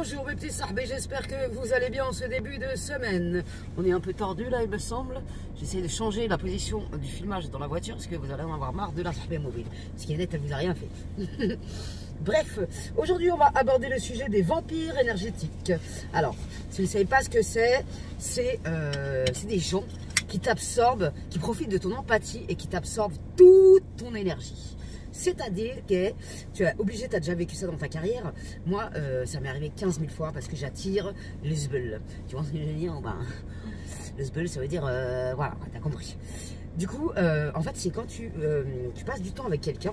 Bonjour mes petits sahbés, j'espère que vous allez bien en ce début de semaine. On est un peu tordu là il me semble. J'essaie de changer la position du filmage dans la voiture parce que vous allez en avoir marre de la sahbé mobile. Ce qui est net, elle vous a rien fait. Bref, aujourd'hui on va aborder le sujet des vampires énergétiques. Alors, si vous ne savez pas ce que c'est des gens qui t'absorbent, qui profitent de ton empathie et qui t'absorbent toute ton énergie. C'est-à-dire que tu es obligé, tu as déjà vécu ça dans ta carrière. Moi, ça m'est arrivé 15 000 fois parce que j'attire le zbeul. Tu vois ce que je veux dire? Ben, le zbeul, ça veut dire, voilà, t'as compris. Du coup, en fait, c'est quand tu passes du temps avec quelqu'un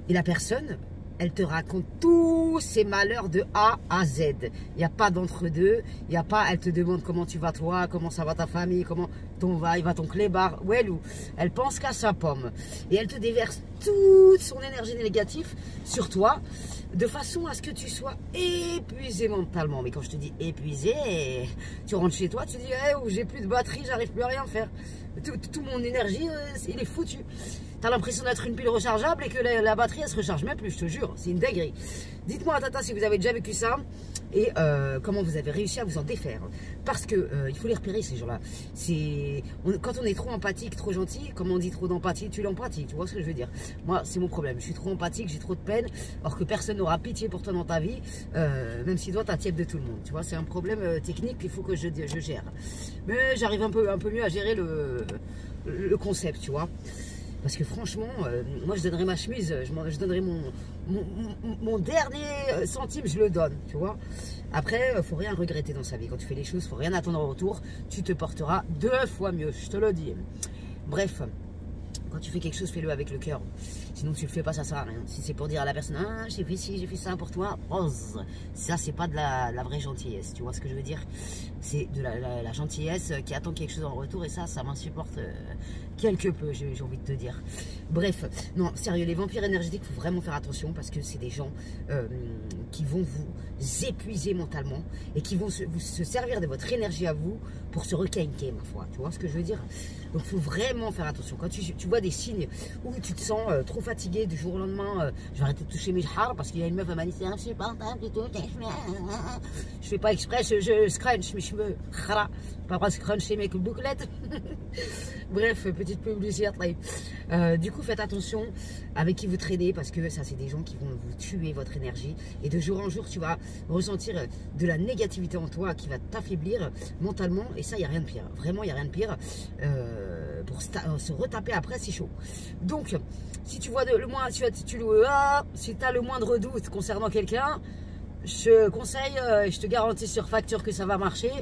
et la personne, elle te raconte tous ses malheurs de A à Z. Il n'y a pas d'entre-deux. Il n'y a pas, elle te demande comment tu vas toi, comment ça va ta famille, comment il va ton clébard. Ou elle pense qu'à sa pomme. Et elle te déverse toute son énergie négative sur toi, de façon à ce que tu sois épuisé mentalement. Mais quand je te dis épuisé, tu rentres chez toi, tu dis hey, j'ai plus de batterie, j'arrive plus à rien faire. Toute mon énergie, il est foutu. T'as l'impression d'être une pile rechargeable et que la batterie elle se recharge même plus, je te jure, c'est une dinguerie. Dites-moi Tata si vous avez déjà vécu ça et comment vous avez réussi à vous en défaire. Parce que il faut les repérer ces gens-là. Quand on est trop empathique, trop gentil, comme on dit trop d'empathie, tu l'empathie, tu vois ce que je veux dire. Moi c'est mon problème, je suis trop empathique, j'ai trop de peine, alors que personne n'aura pitié pour toi dans ta vie, même si toi t'as tiède de tout le monde. Tu vois, c'est un problème technique qu'il faut que je gère. Mais j'arrive un peu mieux à gérer le concept, tu vois. Parce que franchement, moi je donnerais ma chemise, je donnerais mon dernier centime, je le donne, tu vois. Après, faut rien regretter dans sa vie. Quand tu fais les choses, faut rien attendre en retour. Tu te porteras 2 fois mieux, je te le dis. Bref, quand tu fais quelque chose, fais-le avec le cœur. Sinon, tu le fais pas, ça sert à rien. Si c'est pour dire à la personne, ah, j'ai fait ci, j'ai fait ça pour toi, rose. Ça, c'est pas de la vraie gentillesse. Tu vois ce que je veux dire? C'est de la gentillesse qui attend quelque chose en retour. Et ça m'insupporte quelque peu, j'ai envie de te dire. Bref, non, sérieux, les vampires énergétiques, il faut vraiment faire attention parce que c'est des gens qui vont vous épuiser mentalement et qui vont se servir de votre énergie à vous pour se requinquer, ma foi. Tu vois ce que je veux dire? Donc, il faut vraiment faire attention. Quand tu vois des signes où tu te sens trop fatigué du jour au lendemain, je vais arrêter de toucher mes jars parce qu'il y a une meuf à m'a dit c'est insupportable et tout. Je fais pas exprès, je scrunch mes cheveux. Pas pas scruncher mes bouclettes. Bref, petite publicité. Du coup, faites attention avec qui vous traînez parce que ça, c'est des gens qui vont vous tuer votre énergie. Et de jour en jour, tu vas ressentir de la négativité en toi qui va t'affaiblir mentalement. Et ça, il n'y a rien de pire. Vraiment, il n'y a rien de pire. Pour se retaper après, c'est chaud. Donc, si tu vois si tu as le moindre doute concernant quelqu'un, je conseille, je te garantis sur facture que ça va marcher,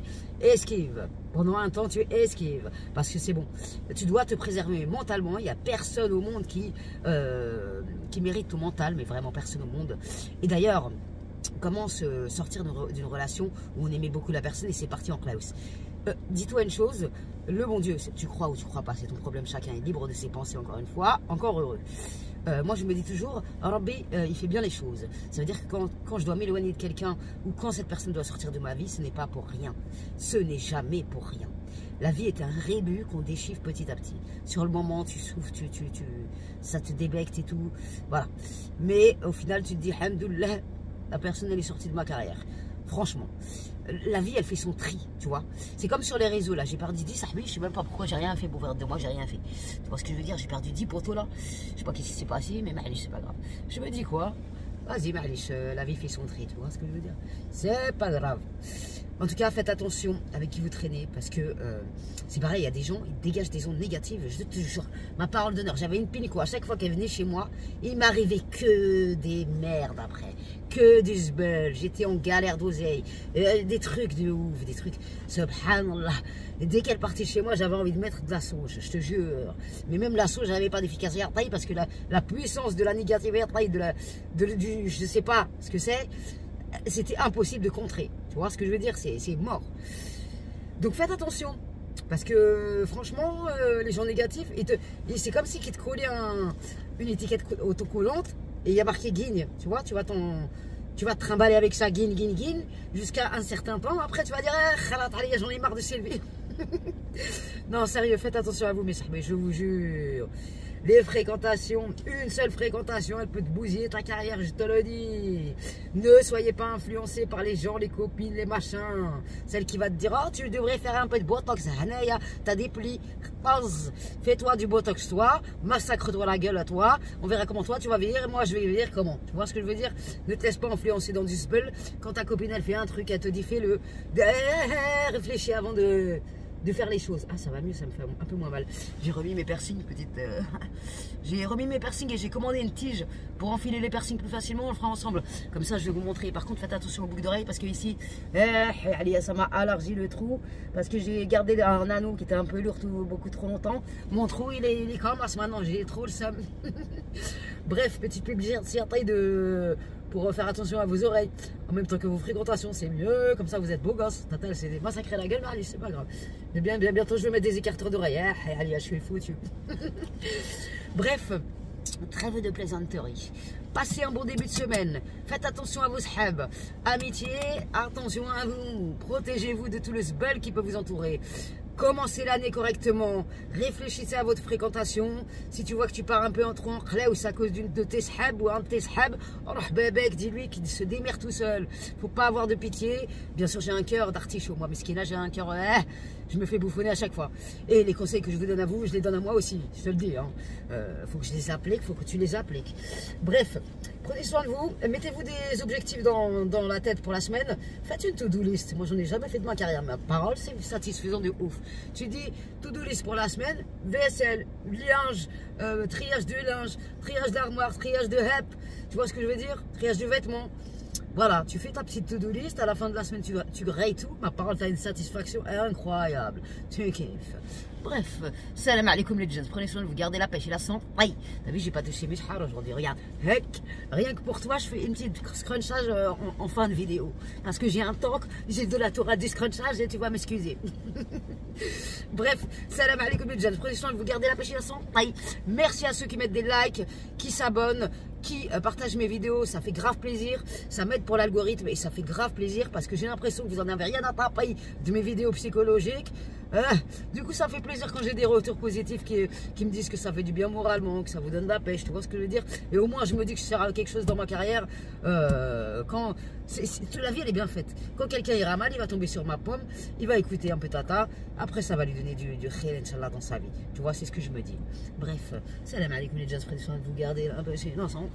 esquive. Pendant un temps, tu esquives. Parce que c'est bon. Tu dois te préserver mentalement. Il n'y a personne au monde qui mérite ton mental, mais vraiment personne au monde. Et d'ailleurs, comment se sortir d'une relation où on aimait beaucoup la personne et c'est parti en Klaus. Dis-toi une chose, le bon Dieu, tu crois ou tu crois pas, c'est ton problème, chacun est libre de ses pensées encore une fois, encore heureux. Moi je me dis toujours, Rabbi, il fait bien les choses. Ça veut dire que quand je dois m'éloigner de quelqu'un ou quand cette personne doit sortir de ma vie, ce n'est pas pour rien. Ce n'est jamais pour rien. La vie est un rébut qu'on déchiffre petit à petit. Sur le moment, tu souffres, ça te débecte et tout. Voilà. Mais au final, tu te dis, Alhamdoulilah, la personne elle est sortie de ma carrière. Franchement, la vie elle fait son tri, tu vois. C'est comme sur les réseaux là, j'ai perdu 10 sahbi, je sais même pas pourquoi j'ai rien fait pour faire de moi, j'ai rien fait. Tu vois ce que je veux dire, j'ai perdu 10 poteaux là. Je sais pas qu'est-ce qui s'est passé, mais c'est pas grave. Je me dis quoi, vas-y la vie fait son tri, tu vois ce que je veux dire. C'est pas grave. En tout cas, faites attention avec qui vous traînez parce que c'est pareil, il y a des gens, ils dégagent des ondes négatives. Je te jure, ma parole d'honneur, j'avais une pinico. À chaque fois qu'elle venait chez moi, il m'arrivait que des merdes après, que du zbeul. J'étais en galère d'oseille, des trucs de ouf, des trucs, subhanallah. Et dès qu'elle partait chez moi, j'avais envie de mettre de la sauge, je te jure. Mais même la sauge, j'avais pas d'efficacité parce que la puissance de la négativité, je sais pas ce que c'est. C'était impossible de contrer. Tu vois ce que je veux dire? C'est mort. Donc faites attention. Parce que franchement, les gens négatifs, c'est comme si ils te collaient une étiquette autocollante et il y a marqué guigne. Tu vois, tu vas te trimballer avec ça, guigne, jusqu'à un certain temps. Après, tu vas dire, j'en ai marre de s'élever. Non, sérieux, faites attention à vous, mes sahbés, je vous jure. Les fréquentations, une seule fréquentation, elle peut te bousiller ta carrière, je te le dis. Ne soyez pas influencés par les gens, les copines, les machins. Celle qui va te dire, oh, tu devrais faire un peu de botox, t'as des plis. Fais-toi du botox, toi, massacre-toi la gueule à toi. On verra comment toi tu vas vieillir et moi je vais vieillir comment. Tu vois ce que je veux dire? Ne te laisse pas influencer dans du spell. Quand ta copine elle fait un truc, elle te dit fais-le. Réfléchis avant de faire les choses. Ah, ça va mieux, ça me fait un peu moins mal. J'ai remis mes piercings, j'ai remis mes piercings et j'ai commandé une tige pour enfiler les piercings plus facilement. On le fera ensemble. Comme ça, je vais vous montrer. Par contre, faites attention aux boucles d'oreilles parce que ici, ça m'a élargi le trou parce que j'ai gardé un anneau qui était un peu lourd beaucoup trop longtemps. Mon trou, il est comme maintenant. J'ai trop le seum. Bref, petite publicité pour faire attention à vos oreilles en même temps que vos fréquentations, c'est mieux, comme ça vous êtes beau gosse. Tata, c'est massacrer la gueule, mais allez, c'est pas grave. Mais bientôt je vais mettre des écarteurs d'oreilles. Allez, je suis foutu. Bref, trêve de plaisanterie. Passez un bon début de semaine. Faites attention à vos sahab. Amitié, attention à vous. Protégez-vous de tout le sbel qui peut vous entourer. Commencez l'année correctement, réfléchissez à votre fréquentation. Si tu vois que tu pars un peu en tronc, ou c'est à cause d'une de tes sahab ou un de tes sahab, dis-lui qu'il se démerde tout seul. Faut pas avoir de pitié. Bien sûr, j'ai un cœur d'artichaut. Moi, mesquina, j'ai un cœur. Je me fais bouffonner à chaque fois. Et les conseils que je vous donne à vous, je les donne à moi aussi. Je te le dis. Faut que je les applique, faut que tu les appliques. Bref, prenez soin de vous. Mettez-vous des objectifs dans la tête pour la semaine. Faites une to-do list. Moi, j'en ai jamais fait de ma carrière. Ma parole, c'est satisfaisant de ouf. Tu dis to-do list pour la semaine, vaisselle, linge, triage de linge, triage d'armoire, triage de hep, tu vois ce que je veux dire? Triage de vêtements. Voilà, tu fais ta petite to-do list, à la fin de la semaine tu rayes tout, ma parole, tu as une satisfaction incroyable, tu kiffes. Bref, salam alaikum les gens, prenez soin de vous, gardez la pêche et la sang. Aïe, t'as vu, j'ai pas touché mes chars aujourd'hui, regarde, rien que pour toi, je fais une petite scrunchage en fin de vidéo. Parce que j'ai un tank, j'ai de la Torah du scrunchage et tu vas m'excuser. Bref, salam alaikum les gens, prenez soin de vous, gardez la pêche et la sang. Aïe, merci à ceux qui mettent des likes, qui s'abonnent, qui partagent mes vidéos, ça fait grave plaisir, ça m'aide pour l'algorithme et ça fait grave plaisir parce que j'ai l'impression que vous en avez rien à taper de mes vidéos psychologiques. Du coup ça fait plaisir quand j'ai des retours positifs qui me disent que ça fait du bien moralement, que ça vous donne de la pêche, tu vois ce que je veux dire. Et au moins je me dis que je sers à quelque chose dans ma carrière. Quand la vie elle est bien faite. Quand quelqu'un ira mal, il va tomber sur ma pomme, il va écouter un peu tata, après ça va lui donner du khayr inchallah dans sa vie. Tu vois, c'est ce que je me dis. Bref, salam alaikum les gens, prenez soin de vous, garder un peu ensemble.